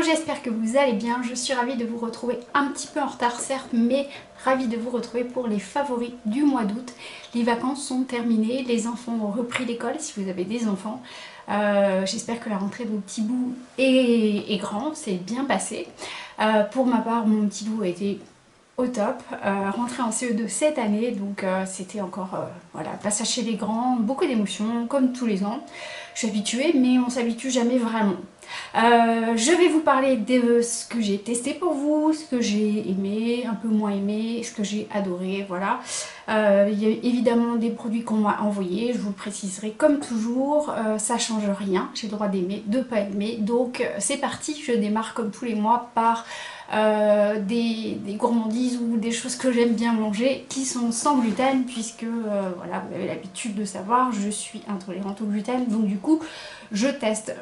j'espère que vous allez bien, je suis ravie de vous retrouver un petit peu en retard certes, mais ravie de vous retrouver pour les favoris du mois d'août. Les vacances sont terminées, les enfants ont repris l'école si vous avez des enfants. J'espère que la rentrée de vos petits bouts est grand, c'est bien passé. Pour ma part, mon petit bout a été au top, rentré en CE2 cette année, donc c'était encore voilà, passage chez les grands, beaucoup d'émotions comme tous les ans. Je suis habituée, mais on s'habitue jamais vraiment. Je vais vous parler de ce que j'ai testé pour vous, ce que j'ai aimé, un peu moins aimé, ce que j'ai adoré, voilà. Il y a évidemment des produits qu'on m'a envoyés, je vous le préciserai comme toujours, ça change rien, j'ai le droit d'aimer, de pas aimer, donc c'est parti, je démarre comme tous les mois par des gourmandises ou des choses que j'aime bien manger qui sont sans gluten puisque voilà, vous avez l'habitude de savoir, je suis intolérante au gluten, donc du coup je teste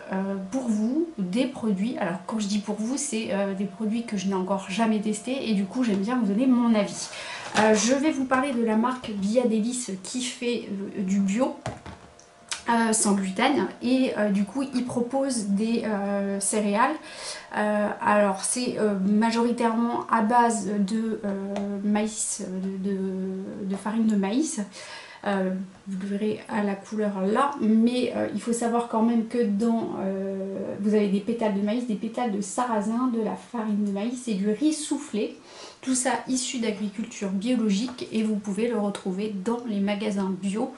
pour vous des produits. Alors quand je dis pour vous, c'est des produits que je n'ai encore jamais testés et du coup j'aime bien vous donner mon avis. Je vais vous parler de la marque Biadélice qui fait du bio sans gluten et du coup ils proposent des céréales. Alors c'est majoritairement à base de maïs, de farine de maïs. Vous le verrez à la couleur là, mais il faut savoir quand même que dans vous avez des pétales de maïs, des pétales de sarrasin, de la farine de maïs et du riz soufflé, tout ça issu d'agriculture biologique et vous pouvez le retrouver dans les magasins bio.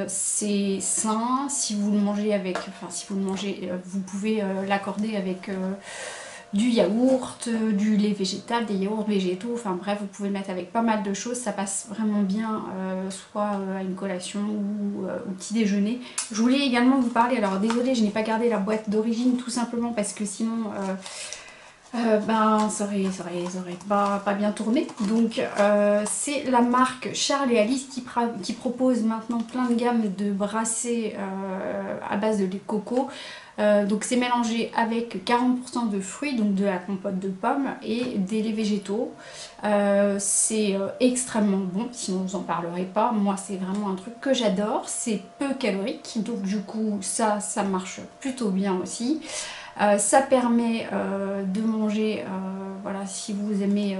C'est sain, si vous le mangez avec, enfin si vous le mangez, vous pouvez l'accorder avec du yaourt, du lait végétal, des yaourts végétaux, enfin bref, vous pouvez le mettre avec pas mal de choses, ça passe vraiment bien, soit à une collation ou au petit déjeuner. Je voulais également vous parler, alors désolée, je n'ai pas gardé la boîte d'origine tout simplement parce que sinon ben, ça aurait pas bien tourné. Donc c'est la marque Charles et Alice qui propose maintenant plein de gammes de brassées à base de lait de coco. Donc c'est mélangé avec 40% de fruits, donc de la compote de pommes et des laits végétaux. C'est extrêmement bon, sinon vous en parlerez pas. Moi c'est vraiment un truc que j'adore, c'est peu calorique, donc du coup ça marche plutôt bien aussi. Ça permet de manger, voilà, si vous aimez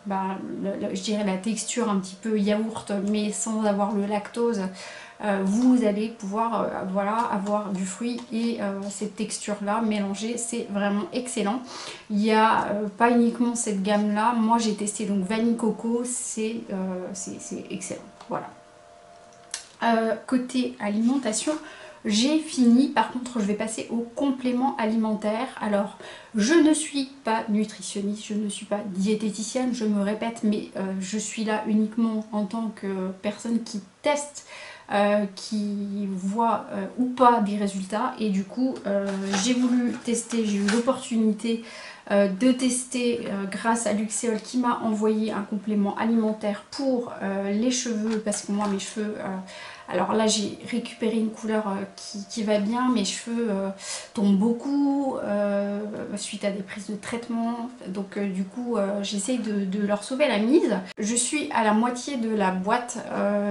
je dirais la texture un petit peu yaourt, mais sans avoir le lactose, vous allez pouvoir voilà, avoir du fruit et cette texture là mélangée, c'est vraiment excellent. Il n'y a pas uniquement cette gamme là, moi j'ai testé donc vanille coco, c'est excellent, voilà. Côté alimentation, j'ai fini, par contre je vais passer aux compléments alimentaires. Alors je ne suis pas nutritionniste, je ne suis pas diététicienne, je me répète, mais je suis là uniquement en tant que personne qui teste, qui voit ou pas des résultats, et du coup j'ai voulu tester, j'ai eu l'opportunité de tester grâce à Luxéol qui m'a envoyé un complément alimentaire pour les cheveux, parce que moi mes cheveux, alors là j'ai récupéré une couleur qui va bien, mes cheveux tombent beaucoup suite à des prises de traitement, donc du coup j'essaye de leur sauver la mise. Je suis à la moitié de la boîte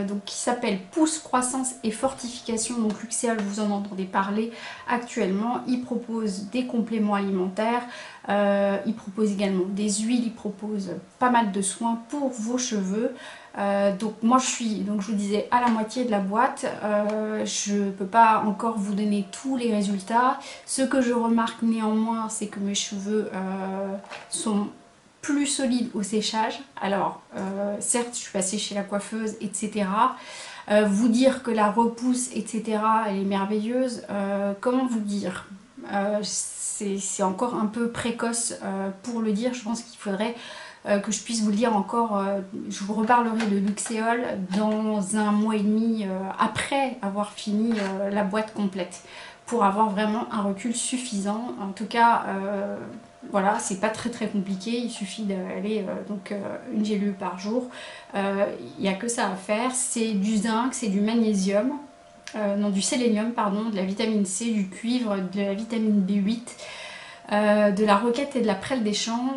donc, qui s'appelle Pousse, Croissance et Fortification, donc Luxéol, vous en entendez parler actuellement. Il propose des compléments alimentaires, il propose également des huiles, il propose pas mal de soins pour vos cheveux. Donc moi je suis, donc je vous disais, à la moitié de la boîte. Je ne peux pas encore vous donner tous les résultats. Ce que je remarque néanmoins, c'est que mes cheveux sont plus solides au séchage. Alors certes je suis passée chez la coiffeuse, etc. Vous dire que la repousse, etc. elle est merveilleuse, comment vous dire, c'est encore un peu précoce pour le dire. Je pense qu'il faudrait que je puisse vous le dire encore, je vous reparlerai de Luxéol dans un mois et demi après avoir fini la boîte complète, pour avoir vraiment un recul suffisant. En tout cas voilà, c'est pas très compliqué, il suffit d'aller donc une gélule par jour, il n'y a que ça à faire. C'est du zinc, c'est du magnésium, non, du sélénium pardon, de la vitamine C, du cuivre, de la vitamine B8, de la roquette et de la prêle des champs.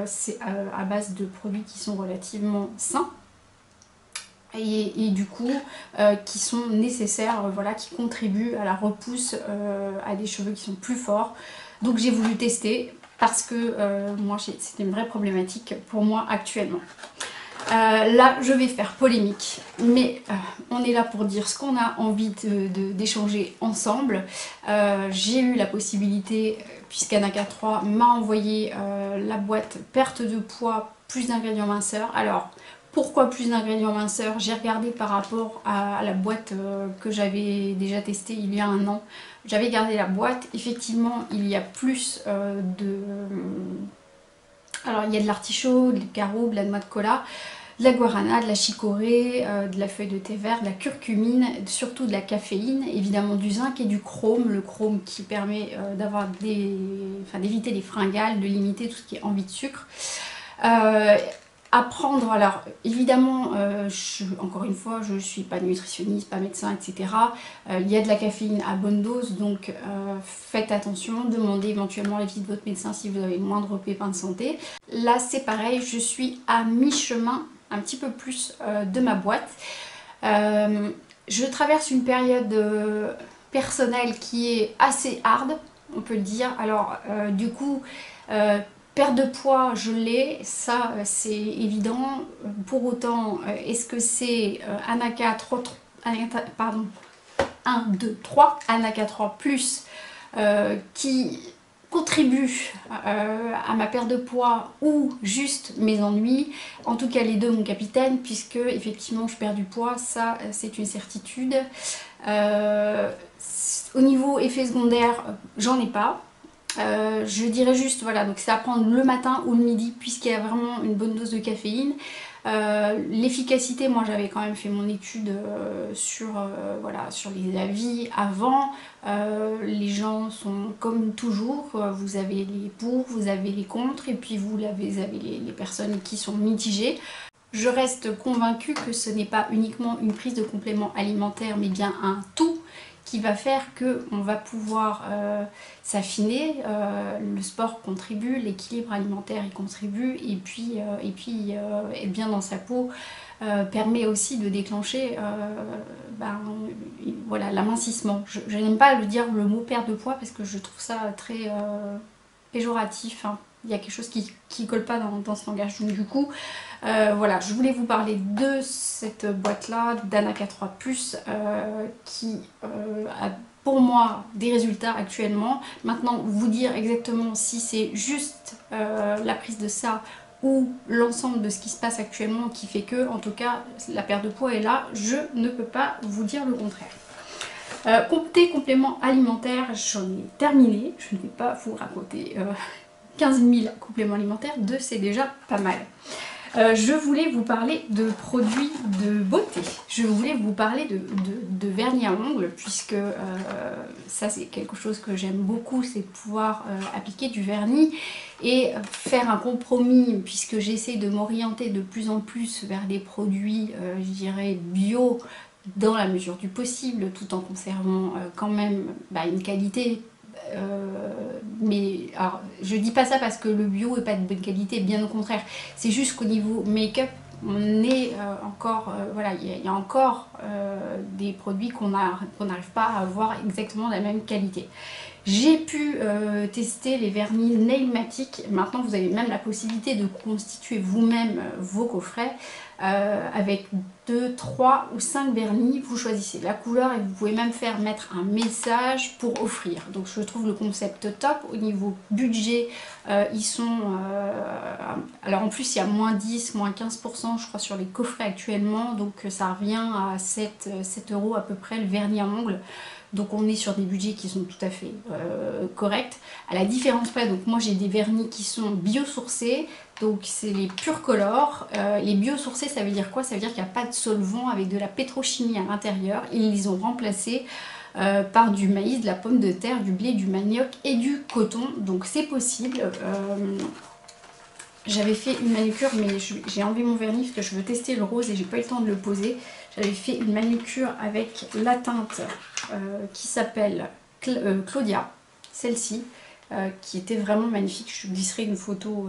C'est à base de produits qui sont relativement sains et du coup qui sont nécessaires, voilà, qui contribuent à la repousse, à des cheveux qui sont plus forts. Donc j'ai voulu tester parce que moi c'était une vraie problématique pour moi actuellement. Là je vais faire polémique, mais on est là pour dire ce qu'on a envie d'échanger ensemble. J'ai eu la possibilité, puisqu'Anaka 3 m'a envoyé la boîte perte de poids plus d'ingrédients minceurs. Alors pourquoi plus d'ingrédients minceurs? J'ai regardé par rapport à la boîte que j'avais déjà testée il y a un an. J'avais gardé la boîte, effectivement il y a plus alors il y a de l'artichaut, du carreau, de la noix de cola, de la guarana, de la chicorée, de la feuille de thé vert, de la curcumine, surtout de la caféine, évidemment du zinc et du chrome. Le chrome qui permet d'avoir d'éviter les fringales, de limiter tout ce qui est envie de sucre. À prendre, alors évidemment, encore une fois, je ne suis pas nutritionniste, pas médecin, etc. Il y a de la caféine à bonne dose, donc faites attention, demandez éventuellement l'avis de votre médecin si vous avez le moindre pépin de santé. Là c'est pareil, je suis à mi-chemin, un petit peu plus de ma boîte. Je traverse une période personnelle qui est assez hard, on peut le dire. Alors du coup, perte de poids, je l'ai, ça c'est évident. Pour autant, est-ce que c'est Anaka 3, pardon, 1, 2, 3, Anaka 3 plus qui contribue à ma perte de poids ou juste mes ennuis? En tout cas les deux mon capitaine, puisque effectivement je perds du poids, ça c'est une certitude. Au niveau effet secondaire, j'en ai pas. Je dirais juste, voilà, donc c'est à prendre le matin ou le midi puisqu'il y a vraiment une bonne dose de caféine. L'efficacité, moi j'avais quand même fait mon étude voilà, sur les avis avant. Les gens sont comme toujours, vous avez les pour, vous avez les contre et puis vous avez les personnes qui sont mitigées. Je reste convaincue que ce n'est pas uniquement une prise de complément alimentaire mais bien un tout qui va faire qu'on va pouvoir s'affiner. Le sport contribue, l'équilibre alimentaire y contribue et puis être bien dans sa peau permet aussi de déclencher voilà, l'amincissement. Je n'aime pas dire le mot perte de poids parce que je trouve ça très péjoratif, hein. Il y a quelque chose qui colle pas dans ce langage. Donc du coup, voilà, je voulais vous parler de cette boîte-là, d'Anaka 3 Plus, qui a pour moi des résultats actuellement. Maintenant, vous dire exactement si c'est juste la prise de ça ou l'ensemble de ce qui se passe actuellement qui fait que, en tout cas, la perte de poids est là, je ne peux pas vous dire le contraire. Côté complément alimentaire, j'en ai terminé. Je ne vais pas vous raconter 15 000 compléments alimentaires, 2 c'est déjà pas mal. Je voulais vous parler de produits de beauté. Je voulais vous parler de vernis à ongles puisque ça c'est quelque chose que j'aime beaucoup, c'est pouvoir appliquer du vernis et faire un compromis puisque j'essaie de m'orienter de plus en plus vers des produits, je dirais bio dans la mesure du possible tout en conservant quand même une qualité. Mais alors, je dis pas ça parce que le bio est pas de bonne qualité, bien au contraire. C'est juste qu'au niveau make-up, on est encore, voilà, il y a encore des produits qu'on n'arrive pas à avoir exactement la même qualité. J'ai pu tester les vernis Nailmatic. Maintenant, vous avez même la possibilité de constituer vous-même vos coffrets avec 2, 3 ou 5 vernis. Vous choisissez la couleur et vous pouvez même faire mettre un message pour offrir. Donc, je trouve le concept top. Au niveau budget, ils sont... alors, en plus, il y a moins 10, moins 15% je crois sur les coffrets actuellement. Donc, ça revient à 7 € à peu près le vernis à ongles. Donc on est sur des budgets qui sont tout à fait corrects. À la différence près, donc moi j'ai des vernis qui sont biosourcés, donc c'est les Purcolor. Les biosourcés, ça veut dire quoi? Ça veut dire qu'il n'y a pas de solvant avec de la pétrochimie à l'intérieur. Ils les ont remplacés par du maïs, de la pomme de terre, du blé, du manioc et du coton. Donc c'est possible. J'avais fait une manucure, mais j'ai enlevé mon vernis parce que je veux tester le rose et j'ai pas eu le temps de le poser. J'avais fait une manucure avec la teinte qui s'appelle Claudia, celle-ci, qui était vraiment magnifique. Je vous glisserai une photo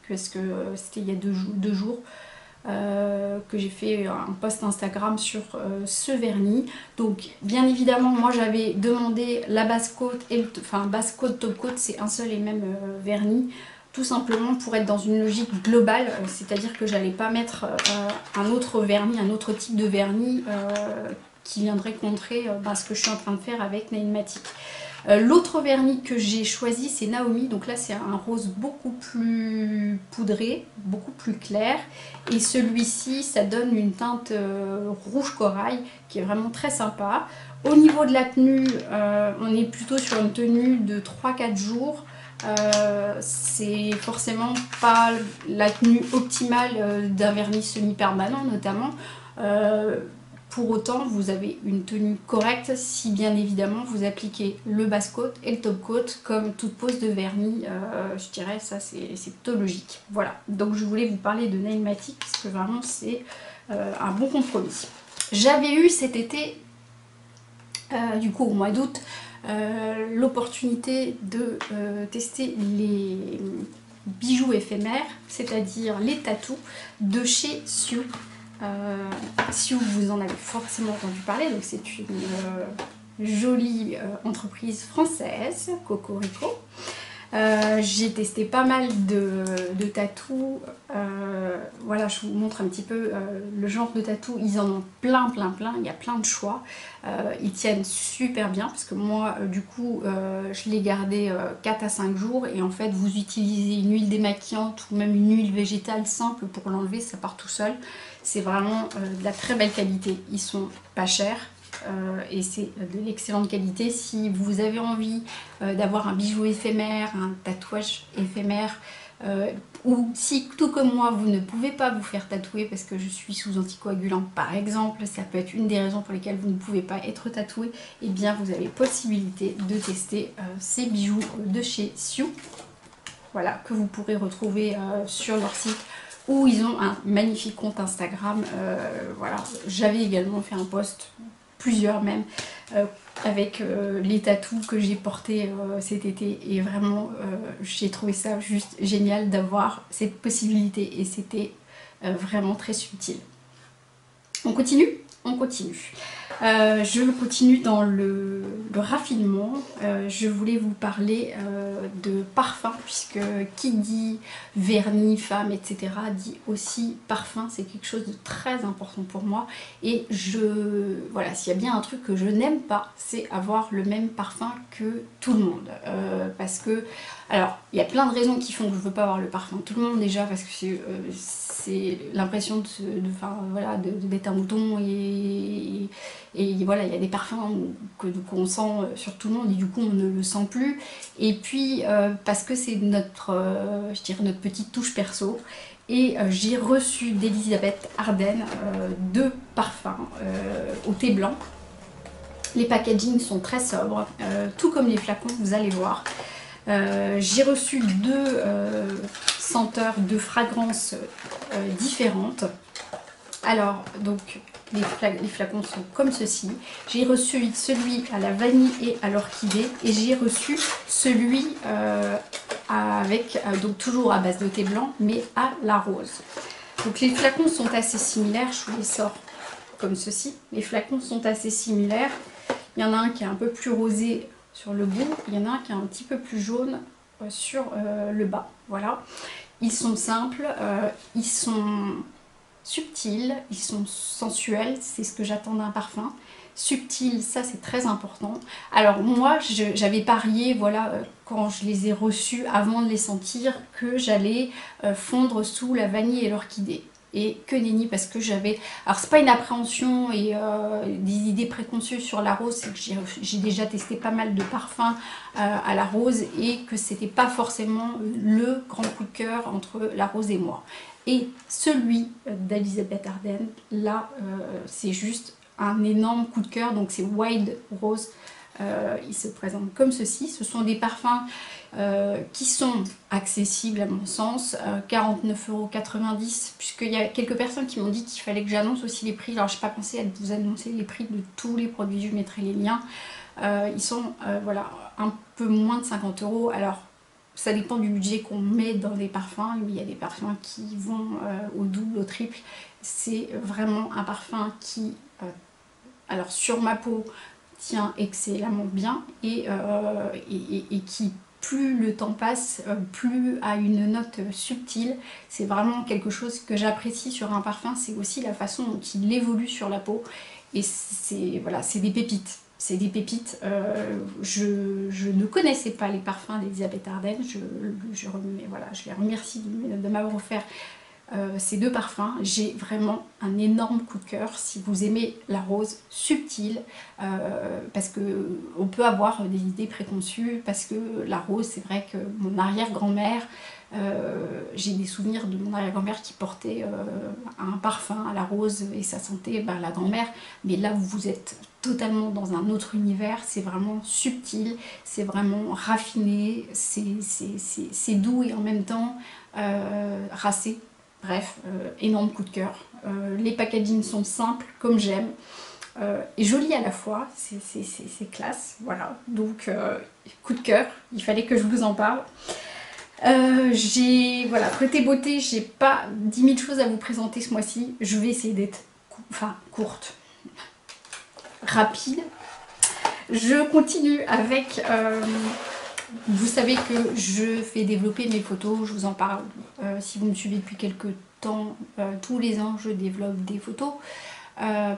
parce que c'était il y a deux jours. que j'ai fait un post Instagram sur ce vernis. Donc bien évidemment moi j'avais demandé la base coat et base coat, top coat, c'est un seul et même vernis, tout simplement pour être dans une logique globale, c'est-à-dire que j'allais pas mettre un autre vernis, un autre type de vernis qui viendrait contrer ce que je suis en train de faire avec Nailmatic. L'autre vernis que j'ai choisi, c'est Naomi. Donc là, c'est un rose beaucoup plus poudré, beaucoup plus clair. Et celui-ci, ça donne une teinte rouge corail qui est vraiment très sympa. Au niveau de la tenue, on est plutôt sur une tenue de 3-4 jours. C'est forcément pas la tenue optimale d'un vernis semi-permanent notamment. Pour autant, vous avez une tenue correcte si bien évidemment vous appliquez le base coat et le top coat comme toute pose de vernis. Je dirais ça c'est plutôt logique. Voilà, donc je voulais vous parler de Nailmatic parce que vraiment c'est un bon compromis. J'avais eu cet été, du coup au mois d'août, l'opportunité de tester les bijoux éphémères, c'est-à-dire les tatous de chez Sue. Si vous en avez forcément entendu parler, donc c'est une jolie entreprise française, Cocorico. J'ai testé pas mal de tatous. Voilà, je vous montre un petit peu le genre de tatous. Ils en ont plein. Il y a plein de choix. Ils tiennent super bien parce que moi, du coup, je l'ai gardé 4 à 5 jours. Et en fait, vous utilisez une huile démaquillante ou même une huile végétale simple pour l'enlever, ça part tout seul. C'est vraiment de la très belle qualité. Ils sont pas chers. Et c'est de l'excellente qualité. Si vous avez envie d'avoir un bijou éphémère, un tatouage éphémère, ou si tout comme moi vous ne pouvez pas vous faire tatouer parce que je suis sous anticoagulant par exemple, ça peut être une des raisons pour lesquelles vous ne pouvez pas être tatoué, et bien vous avez possibilité de tester ces bijoux de chez Sue, voilà, que vous pourrez retrouver sur leur site, où ils ont un magnifique compte Instagram. Voilà, j'avais également fait un post, plusieurs même, avec les tatous que j'ai portés cet été, et vraiment j'ai trouvé ça juste génial d'avoir cette possibilité, et c'était vraiment très subtil. On continue? On continue. Je continue dans le raffinement. Je voulais vous parler de parfum, puisque qui dit vernis, femme, etc. dit aussi parfum. C'est quelque chose de très important pour moi. Et voilà, s'il y a bien un truc que je n'aime pas, c'est avoir le même parfum que tout le monde. Parce que, alors, il y a plein de raisons qui font que je ne veux pas avoir le parfum de tout le monde déjà, parce que c'est l'impression d'être un mouton, et voilà, il y a des parfums qu'on sent sur tout le monde et du coup on ne le sent plus. Et puis parce que c'est notre petite touche perso. Et j'ai reçu d'Elisabeth Arden 2 parfums au thé blanc. Les packagings sont très sobres, tout comme les flacons, vous allez voir. J'ai reçu 2 senteurs de fragrances différentes. Alors, donc, les flacons sont comme ceci. J'ai reçu celui à la vanille et à l'orchidée, et j'ai reçu celui donc toujours à base de thé blanc, mais à la rose. Donc les flacons sont assez similaires, je vous les sors comme ceci. Les flacons sont assez similaires. Il y en a un qui est un peu plus rosé sur le bout, il y en a un qui est un petit peu plus jaune sur le bas. Voilà. Ils sont simples, ils sont subtils, ils sont sensuels, c'est ce que j'attends d'un parfum. Subtil, ça c'est très important. Alors moi j'avais parié, voilà, quand je les ai reçus, avant de les sentir, que j'allais fondre sous la vanille et l'orchidée. Et que nenni, parce que j'avais... Alors c'est pas une appréhension et des idées préconçues sur la rose, c'est que j'ai déjà testé pas mal de parfums à la rose, et que c'était pas forcément le grand coup de cœur entre la rose et moi. Et celui d'Elisabeth Arden, là, c'est juste un énorme coup de cœur. Donc c'est Wild Rose. Il se présente comme ceci. Ce sont des parfums qui sont accessibles à mon sens. 49,90 €, puisqu'il y a quelques personnes qui m'ont dit qu'il fallait que j'annonce aussi les prix. Alors je n'ai pas pensé à vous annoncer les prix de tous les produits, je mettrai les liens. Ils sont voilà, un peu moins de 50 €. Alors ça dépend du budget qu'on met dans les parfums. Il y a des parfums qui vont au double, au triple. C'est vraiment un parfum qui, alors sur ma peau, tient excellemment bien et qui, plus le temps passe, plus a une note subtile. C'est vraiment quelque chose que j'apprécie sur un parfum. C'est aussi la façon dont il évolue sur la peau. Et c'est voilà, c'est des pépites. C'est des pépites. Je ne connaissais pas les parfums d'Elisabeth Arden. Voilà, je les remercie de m'avoir offert ces deux parfums. J'ai vraiment un énorme coup de cœur si vous aimez la rose subtile, parce que on peut avoir des idées préconçues, parce que la rose, c'est vrai que mon arrière-grand-mère, j'ai des souvenirs de mon arrière-grand-mère qui portait un parfum à la rose et ça sentait la grand-mère, mais là vous êtes totalement dans un autre univers. C'est vraiment subtil, c'est vraiment raffiné, c'est doux et en même temps racé. Bref, énorme coup de cœur. Les packagings sont simples, comme j'aime, et jolis à la fois, c'est classe, voilà. Donc, coup de cœur, il fallait que je vous en parle. Voilà, côté beauté, j'ai pas 10 000 choses à vous présenter ce mois-ci. Je vais essayer d'être courte, rapide. Je continue avec... vous savez que je fais développer mes photos, je vous en parle. Si vous me suivez depuis quelques temps, tous les ans je développe des photos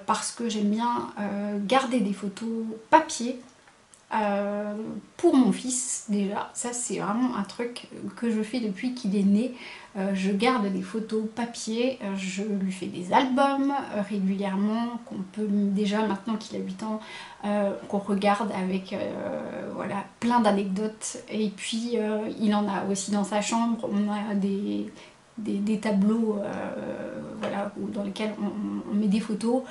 parce que j'aime bien garder des photos papier pour mon fils déjà. Ça c'est vraiment un truc que je fais depuis qu'il est né. Je garde des photos papier, je lui fais des albums régulièrement, qu'on peut déjà, maintenant qu'il a 8 ans, qu'on regarde avec voilà, plein d'anecdotes. Et puis il en a aussi dans sa chambre. On a des tableaux voilà, dans lesquels on met des photos.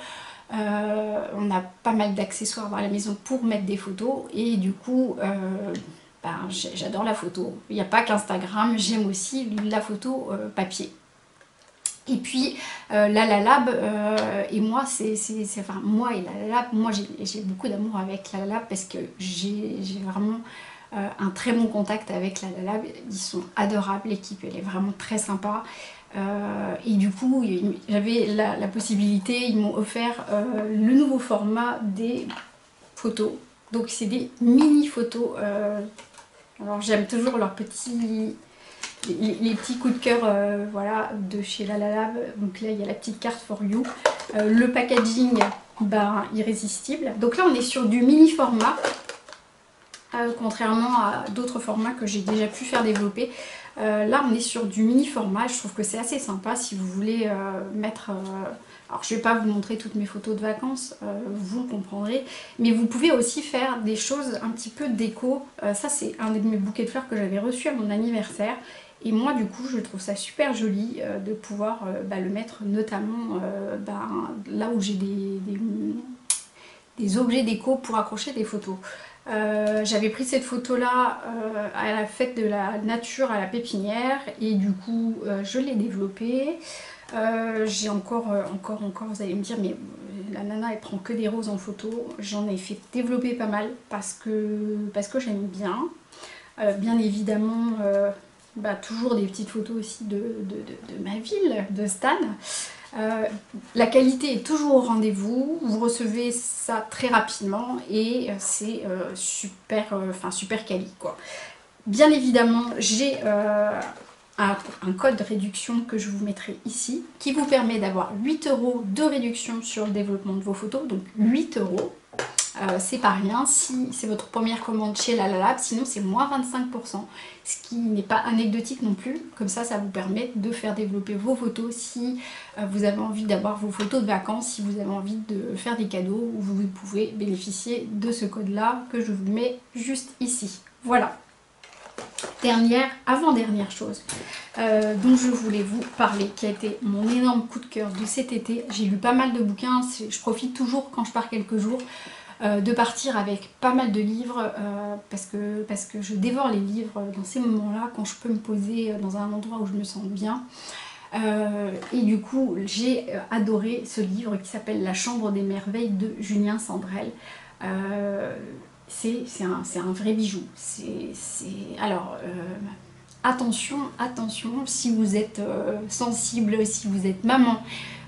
On a pas mal d'accessoires dans la maison pour mettre des photos et du coup j'adore la photo. Il n'y a pas qu'Instagram, j'aime aussi la photo papier. Et puis Lalalab et moi, enfin moi et Lalalab, moi j'ai beaucoup d'amour avec Lalalab parce que j'ai vraiment un très bon contact avec Lalalab. Ils sont adorables, l'équipe elle est vraiment très sympa. Et du coup j'avais la possibilité, ils m'ont offert le nouveau format des photos. Donc c'est des mini photos. Alors j'aime toujours leurs petits... Les petits coups de cœur voilà, de chez Lalalab. Donc là il y a la petite carte for you, le packaging irrésistible. Donc là on est sur du mini format, contrairement à d'autres formats que j'ai déjà pu faire développer. Là on est sur du mini format, je trouve que c'est assez sympa si vous voulez mettre... alors je ne vais pas vous montrer toutes mes photos de vacances, vous le comprendrez, mais vous pouvez aussi faire des choses un petit peu déco. Ça c'est un de mes bouquets de fleurs que j'avais reçu à mon anniversaire. Et moi du coup je trouve ça super joli de pouvoir le mettre notamment là où j'ai des objets déco pour accrocher des photos. J'avais pris cette photo là à la fête de la nature à la pépinière et du coup je l'ai développée. J'ai encore, vous allez me dire mais la nana elle prend que des roses en photo. J'en ai fait développer pas mal parce que j'aime bien. Bien évidemment toujours des petites photos aussi de ma ville, de Stan. La qualité est toujours au rendez-vous, vous recevez ça très rapidement et c'est super quali quoi. Bien évidemment j'ai un code de réduction que je vous mettrai ici qui vous permet d'avoir 8 € de réduction sur le développement de vos photos, donc 8 €. C'est pas rien si c'est votre première commande chez Lalalab, sinon c'est moins 25%, ce qui n'est pas anecdotique non plus. Comme ça vous permet de faire développer vos photos si vous avez envie d'avoir vos photos de vacances, si vous avez envie de faire des cadeaux, vous pouvez bénéficier de ce code là que je vous mets juste ici. Voilà. Avant-dernière chose dont je voulais vous parler, qui a été mon énorme coup de cœur de cet été. J'ai lu pas mal de bouquins, je profite toujours quand je pars quelques jours de partir avec pas mal de livres parce que je dévore les livres dans ces moments-là, quand je peux me poser dans un endroit où je me sens bien. Et du coup, j'ai adoré ce livre qui s'appelle La Chambre des Merveilles de Julien Sandrel. c'est un vrai bijou. Alors, attention, si vous êtes sensible, si vous êtes maman,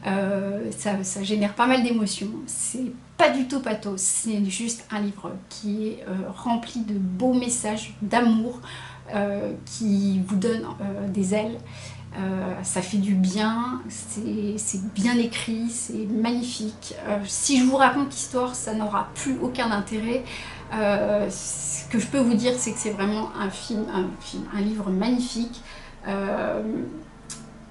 ça génère pas mal d'émotions. C'est pas du tout pathos, c'est juste un livre qui est rempli de beaux messages d'amour, qui vous donne des ailes. Ça fait du bien, c'est bien écrit, c'est magnifique. Si je vous raconte l'histoire, ça n'aura plus aucun intérêt. Ce que je peux vous dire, c'est que c'est vraiment un livre magnifique.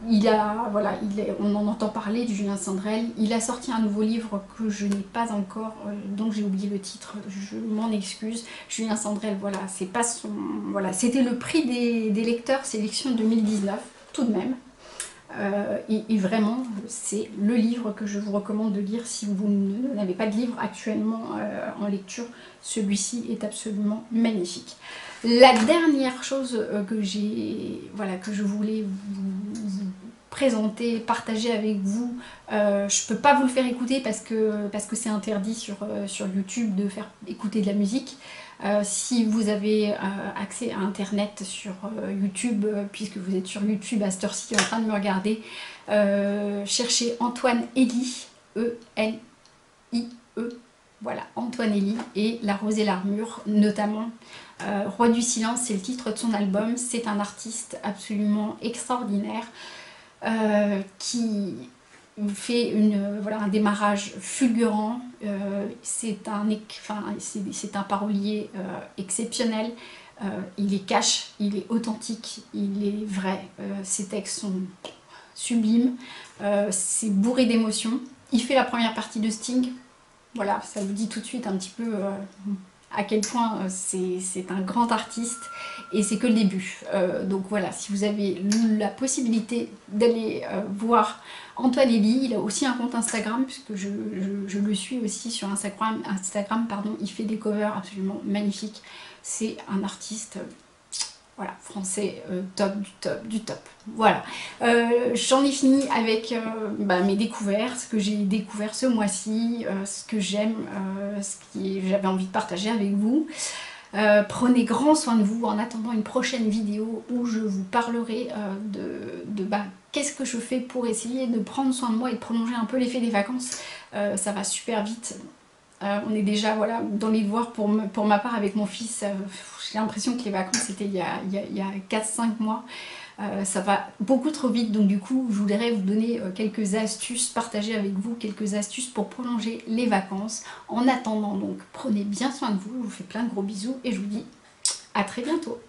On en entend parler du Julien Sandrel. Il a sorti un nouveau livre que je n'ai pas encore, donc j'ai oublié le titre, je m'en excuse. Julien Sandrel, voilà, c'est pas son... Voilà, c'était le prix des lecteurs sélection 2019, tout de même. Et vraiment, c'est le livre que je vous recommande de lire si vous n'avez pas de livre actuellement en lecture. Celui-ci est absolument magnifique. La dernière chose que je voulais vous présenter, partager avec vous, je peux pas vous le faire écouter parce que c'est interdit sur YouTube de faire écouter de la musique. Si vous avez accès à internet sur YouTube, puisque vous êtes sur YouTube à cette heure-ci en train de me regarder, cherchez Antoine Elie, E-L-I-E, voilà, Antoine Elie et La Rose et l'Armure notamment. Roi du silence, c'est le titre de son album. C'est un artiste absolument extraordinaire qui fait un démarrage fulgurant. C'est un parolier exceptionnel. Il est cash, il est authentique, il est vrai. Ses textes sont sublimes. C'est bourré d'émotions. Il fait la première partie de Sting. Voilà, ça vous dit tout de suite un petit peu à quel point c'est un grand artiste et c'est que le début. Donc voilà, si vous avez la possibilité d'aller voir Antoine Elie, il a aussi un compte Instagram, puisque je le suis aussi sur Instagram, pardon, il fait des covers absolument magnifiques. C'est un artiste... Voilà, français top du top. Voilà, j'en ai fini avec mes découvertes, ce que j'ai découvert ce mois-ci, ce que j'aime, ce que j'avais envie de partager avec vous. Prenez grand soin de vous en attendant une prochaine vidéo où je vous parlerai qu'est-ce que je fais pour essayer de prendre soin de moi et de prolonger un peu l'effet des vacances. Ça va super vite. On est déjà dans les devoirs pour ma part avec mon fils. J'ai l'impression que les vacances c'était il y a 4-5 mois. Ça va beaucoup trop vite, donc du coup je voudrais vous donner quelques astuces, partager avec vous quelques astuces pour prolonger les vacances. En attendant, donc prenez bien soin de vous, je vous fais plein de gros bisous et je vous dis à très bientôt.